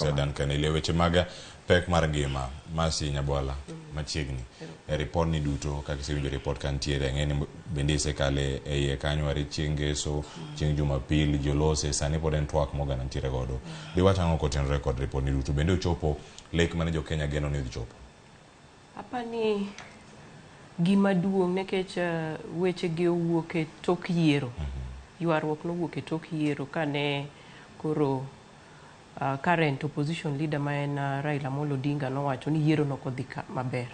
Dan kanile weche maga pek mar ngima masi Nyabwala machiegni report ni duto kaka se winjo report kan tiere ng'eni bende se kale e kanyo ari chienge so chieng Jumapil jolose sani pod en twak mogana tiere godo di watango koten record report ni duto bende ochopo lek mane jo Kenya geno ni chopo apani gima duong nekech weche gi owuok e tok yiero Ywarruok nowuok e tok yiero kane koro current opposition leader maen Raila Odinga nowacho ni yiero nokodhi maber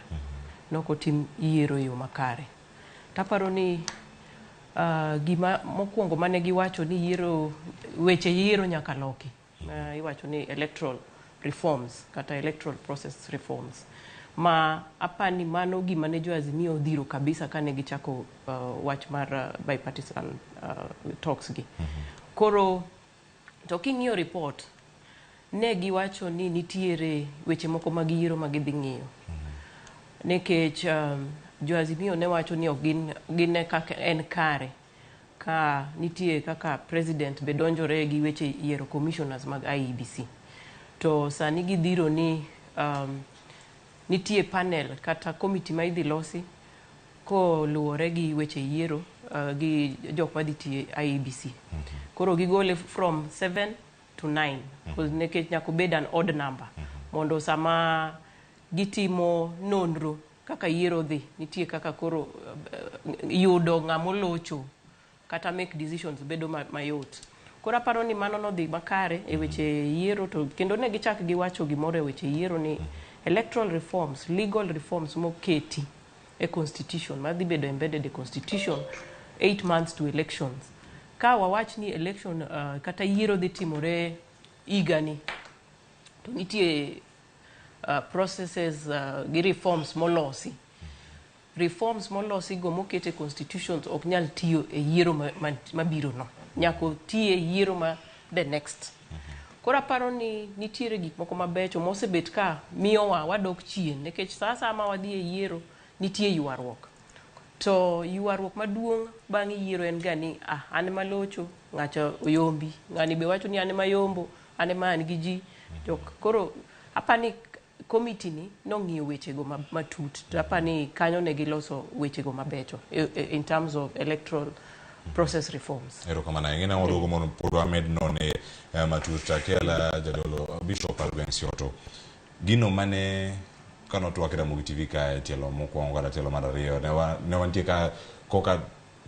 nokotim yiero yo makare taparo ni gima mokwongo mane giwacho ni yiero weche yiero nyaka loki iwacho ni electoral reforms kata electoral process reforms ma apani mano gima ne jo Azimio dhiro kabisa kane gichako wach mar bipartisan talks gi koro to king'iyo report ne giwacho ni nitiere weche moko mag yiero ma gidhi ng'iyo nekech jo Azimio ne wacho ni gin kaka en kare ka nitie kaka president be donjore gi weche yiero commissioners mag IEBC to sani gidhiro ni nitie panel kata committee ma idhi losi ko luwore gi weche yiero gi jok ma dhi IEBC koro gigole from 7 to 9 nekech nyaka bed an odd number mondo sama gitimo nonro kaka yiero dhi nitie kaka koro yudo ng'amo locho kata make decisions bedo mayot koro aparo ni mano no dhi makare e weche yiero to kendo ne gichak giwacho gimoro e weche yiero ni electoral reforms legal reforms moketi e constitution madhi bedo embedded e constitution 8 months to elections ka wawach ni election kata yiero dhi timore igani to nitie processes gi reforms molosi go mokete constitutions ok nyal tiyo e yiero mabiro no nyako tiye yiero ma the next kora paro ni nitiere gik moko mabecho mosebet ka miyowa wadok chien nekech sasa ma wadhi e yiero nitie ywarruok to ywarruok maduong' bang' yiero en gani ane malocho ng'acha oyombi ng'ani be wacho ni ane mayombo ane man gi ji to koro apani committee ni nong'iyo weche go matut to apani kanyo ne giloso weche go mabecho in terms of electoral process reforms kamana ngena wadugo mon podo Ahmed none matuta kela jadolo Bishop Albensioto gino mane kano twak Ramogi TV ka tielo mokwongo kata tielo mar ariyo ne wantie ka koka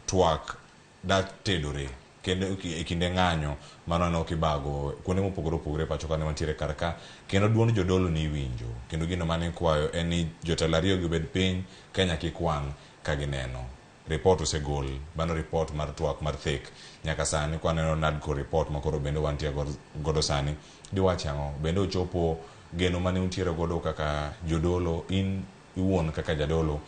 twak da tedore kendo e kinde ng'anyo mano ne okibago kuonde mopogore pacho kane wantiere karka kendo duond jodolo ni winjo kendo gino mane kwayo en ni jotelo ariyo gibed piny Kenya kikwang' ka gineno report osegol bano report mar twak mar thek nyaka sani kwaneno nadko report makoro bende wantie godo sani diwachango bende ochopo geno mane untiere godo kaka jodolo in iwuon kaka jadolo